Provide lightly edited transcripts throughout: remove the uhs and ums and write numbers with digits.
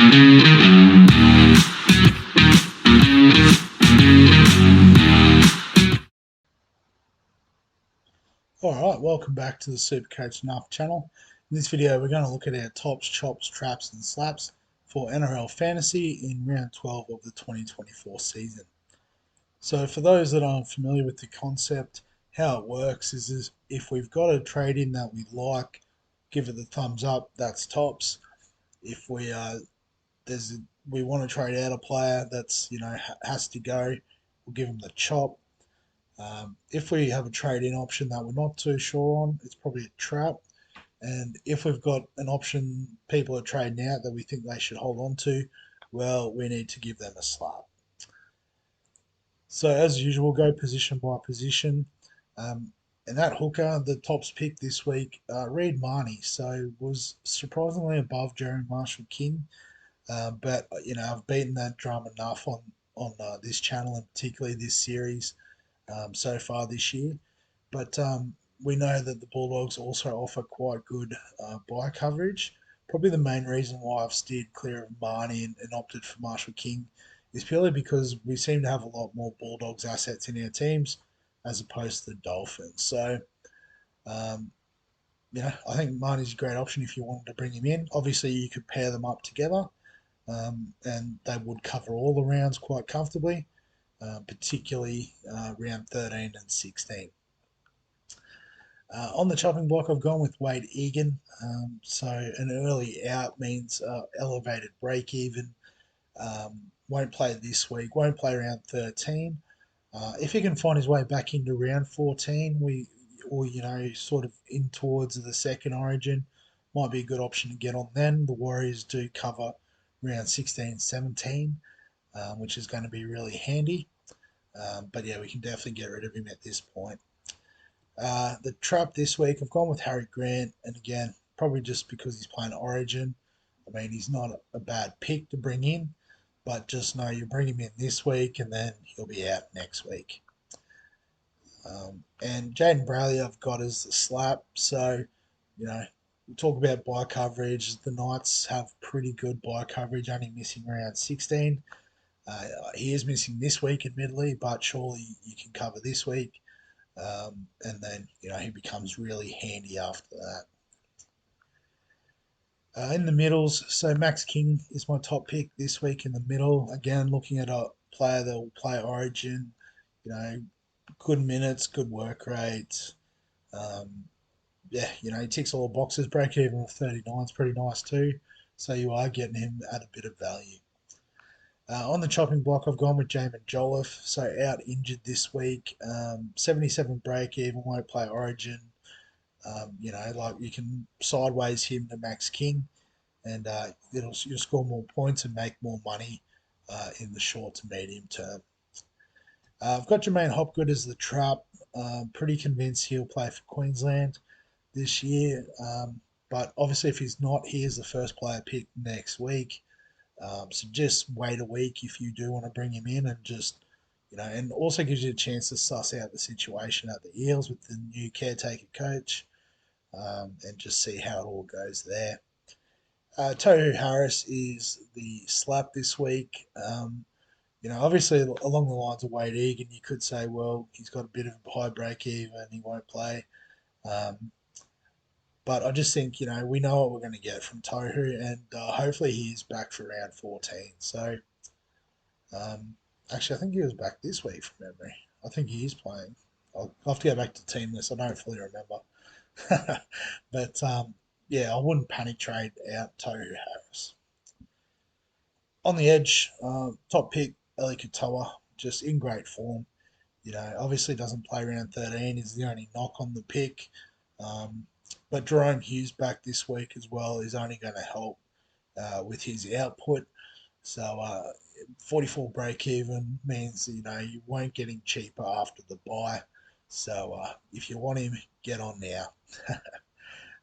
Alright, welcome back to the Supercoach Nuff channel. In this video we're going to look at our tops, chops, traps and slaps for NRL Fantasy in round 12 of the 2024 season. So for those that aren't familiar with the concept, how it works is if we've got a trade in that we like, give it the thumbs up, that's tops. If we we want to trade out a player that's has to go, we'll give them the chop. If we have a trade-in option that we're not too sure on, it's probably a trap. And if we've got an option people are trading out that we think they should hold on to, well, we need to give them a slap. So as usual, go position by position. And that hooker, the tops pick this week, Reed Marnie, so was surprisingly above Jerry Marshall King. But I've beaten that drum enough on this channel and particularly this series so far this year. But we know that the Bulldogs also offer quite good buy coverage. Probably the main reason why I've steered clear of Marnie and opted for Marshall King is purely because we seem to have a lot more Bulldogs assets in our teams as opposed to the Dolphins. So, um, I think Marnie's a great option if you wanted to bring him in. Obviously, you could pair them up together and they would cover all the rounds quite comfortably, particularly round 13 and 16. On the chopping block, I've gone with Wade Egan. So an early out means elevated break even. Won't play this week, won't play round 13. If he can find his way back into round 14, or sort of in towards the second origin, might be a good option to get on then. The Warriors do cover round 16, 17, which is going to be really handy. But yeah, we can definitely get rid of him at this point. The trap this week, I've gone with Harry Grant, and again, probably just because he's playing Origin. I mean, he's not a bad pick to bring in, but just know you bring him in this week, and then he'll be out next week. And Jaden Brayley, I've got as the slap. So, we talk about buy coverage. The Knights have pretty good buy coverage, only missing around 16. He is missing this week, admittedly, but surely you can cover this week. And then he becomes really handy after that. In the middles, so Max King is my top pick this week in the middle. Again, looking at a player that will play Origin, good minutes, good work rate. He ticks all the boxes. Break even with 39 is pretty nice too. So you are getting him at a bit of value. On the chopping block, I've gone with Jamin Jolliffe, so out injured this week. 77 break even, won't play Origin. You can sideways him to Max King, and you'll score more points and make more money in the short to medium term. I've got Jermaine Hopgood as the trap. Pretty convinced he'll play for Queensland this year. But obviously, if he's not, he is the first player picked next week. So just wait a week if you do want to bring him in, and just and also gives you a chance to suss out the situation at the Eels with the new caretaker coach, and just see how it all goes there. Tohu Harris is the slap this week. Obviously along the lines of Wade Egan, you could say, well, he's got a bit of a high break even, he won't play. But I just think, we know what we're going to get from Tohu, and hopefully he's back for round 14. So, actually, I think he was back this week from memory. I think he is playing. I'll have to go back to team list. I don't fully remember. But, I wouldn't panic trade out Tohu Harris. On the edge, top pick, Eli Katoa, just in great form. Obviously doesn't play round 13, is the only knock on the pick. But Jerome Hughes back this week as well is only going to help with his output. So 44 break even means you won't get him cheaper after the buy. So if you want him, get on now.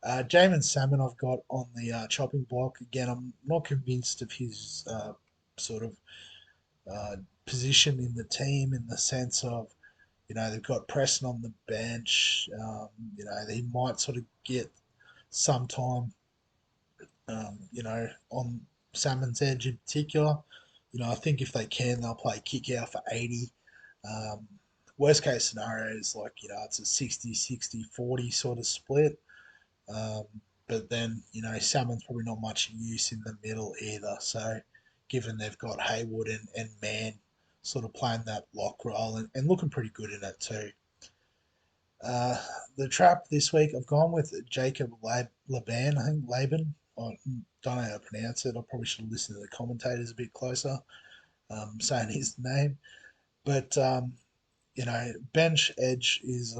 Jamin Salmon I've got on the chopping block. Again, I'm not convinced of his sort of position in the team, in the sense of they've got Preston on the bench. He might sort of get some time, on Salmon's Edge in particular. I think if they can, they'll play kick out for 80. Um, Worst case scenario is like, it's a 60-60-40 sort of split. Um, but then, Salmon's probably not much use in the middle either. So, given they've got Haywood and Mann sort of playing that lock role and looking pretty good in it too. Uh, the trap this week, I've gone with Jacob Laban, I think Laban. I don't know how to pronounce it. I probably should have listened to the commentators a bit closer, saying his name. But, bench edge is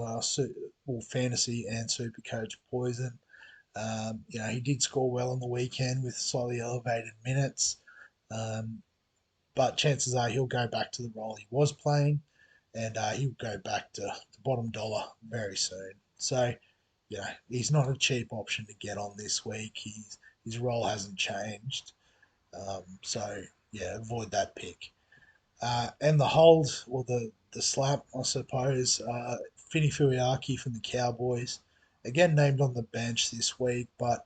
fantasy and super coach poison. He did score well on the weekend with slightly elevated minutes, um, but chances are he'll go back to the role he was playing, and he'll go back to the bottom dollar very soon. So, he's not a cheap option to get on this week. His role hasn't changed, so yeah, avoid that pick. And the hold, or the slap, I suppose, Fini Fuiaki from the Cowboys, again named on the bench this week, but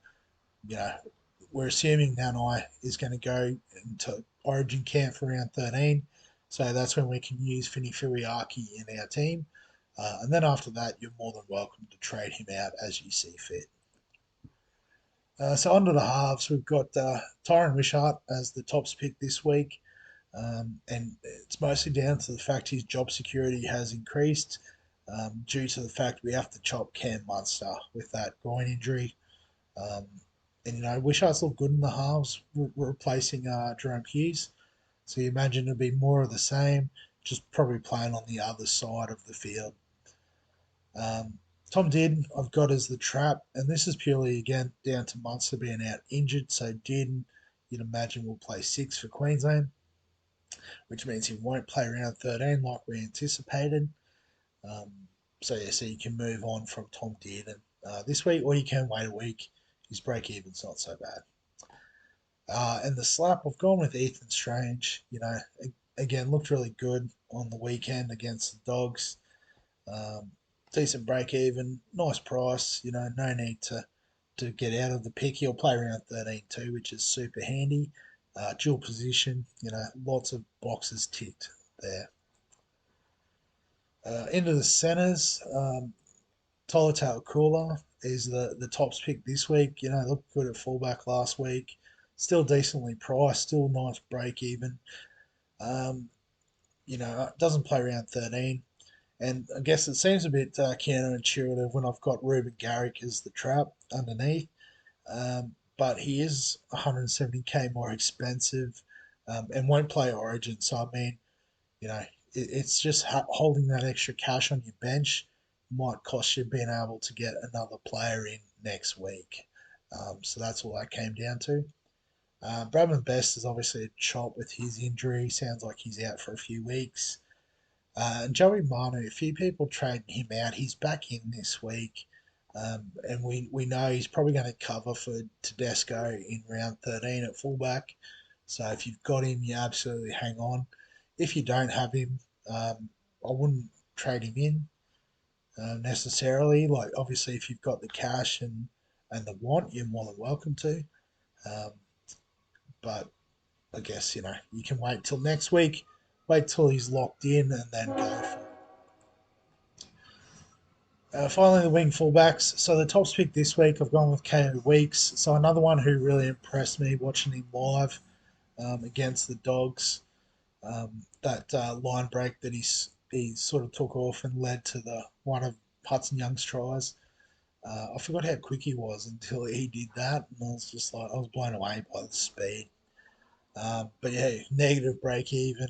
you know, we're assuming Nanai is going to go into Origin camp for round 13. So that's when we can use Fini Furiaki in our team. And then after that, you're more than welcome to trade him out as you see fit. So under the halves, we've got Tyron Wishart as the tops pick this week. And it's mostly down to the fact his job security has increased due to the fact we have to chop Cam Munster with that groin injury. Um, and Wishart's look good in the halves, replacing Jerome Hughes. So you imagine it'll be more of the same, just probably playing on the other side of the field. Tom Did I've got as the trap, and this is purely again down to Munster being out injured. So Did, you'd imagine, will play 6 for Queensland, which means he won't play round 13 like we anticipated. Um, so you can move on from Tom Dearden this week, or you can wait a week. His break even's not so bad. And the slap, I've gone with Ethan Strange. Again, looked really good on the weekend against the Dogs. Um, Decent break even, nice price. No need to get out of the pick. He'll play around 13 too, which is super handy. Dual position, lots of boxes ticked there. Into the centres, Tolotale Cooler is the tops pick this week. Looked good at fullback last week. Still decently priced, still nice break even. Um, doesn't play around 13. And I guess it seems a bit counterintuitive when I've got Ruben Garrick as the trap underneath. But he is 170k more expensive and won't play Origin. So, I mean, it's just holding that extra cash on your bench might cost you being able to get another player in next week. So that's all that came down to. Bradman Best is obviously a chop with his injury. Sounds like he's out for a few weeks. And Joey Manu, a few people trading him out. He's back in this week. And we know he's probably going to cover for Tedesco in round 13 at fullback. So if you've got him, you absolutely hang on. If you don't have him, I wouldn't trade him in necessarily. Like, obviously, if you've got the cash and the want, you're more than welcome to. Um, but I guess, you can wait till next week, wait till he's locked in, and then go for it. Finally, the wing fullbacks. So the tops pick this week, I've gone with KO Weeks. So another one who really impressed me watching him live against the Dogs. That line break that he sort of took off and led to the one of Hudson Young's tries. I forgot how quick he was until he did that, and I was just like, I was blown away by the speed. But yeah, negative break even.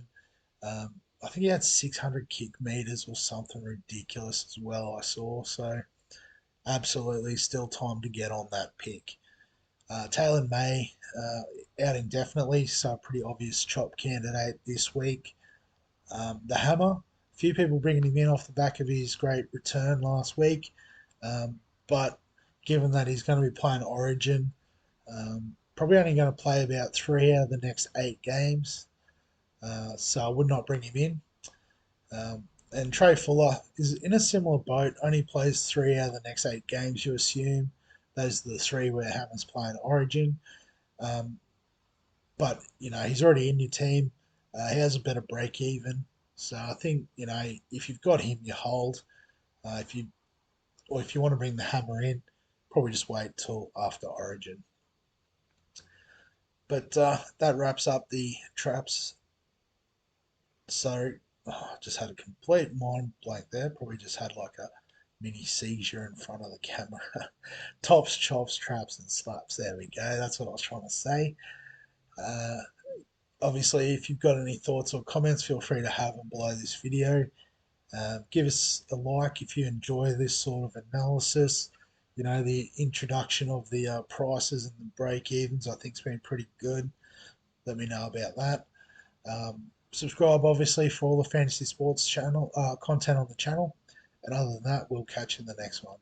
I think he had 600 kick meters or something ridiculous as well. I saw, so absolutely still time to get on that pick. Taylor May out indefinitely, so a pretty obvious chop candidate this week. The Hammer, a few people bringing him in off the back of his great return last week, but given that he's going to be playing Origin, probably only going to play about 3 out of the next 8 games, so I would not bring him in. And Trey Fuller is in a similar boat, only plays 3 out of the next 8 games, you assume. Those are the 3 where Hammer's playing Origin. Um, but he's already in your team. He has a better break even, so I think if you've got him, you hold. If you or if you want to bring the hammer in, probably just wait till after Origin. But that wraps up the traps. So just had a complete mind blank there. Probably just had like a mini seizure in front of the camera. Tops, chops, traps, and slaps. There we go. That's what I was trying to say. Uh, Obviously, if you've got any thoughts or comments, feel free to have them below this video. Give us a like if you enjoy this sort of analysis. The introduction of the prices and the break evens, I think, has been pretty good. Let me know about that. Subscribe, obviously, for all the fantasy sports channel content on the channel. And other than that, we'll catch you in the next one.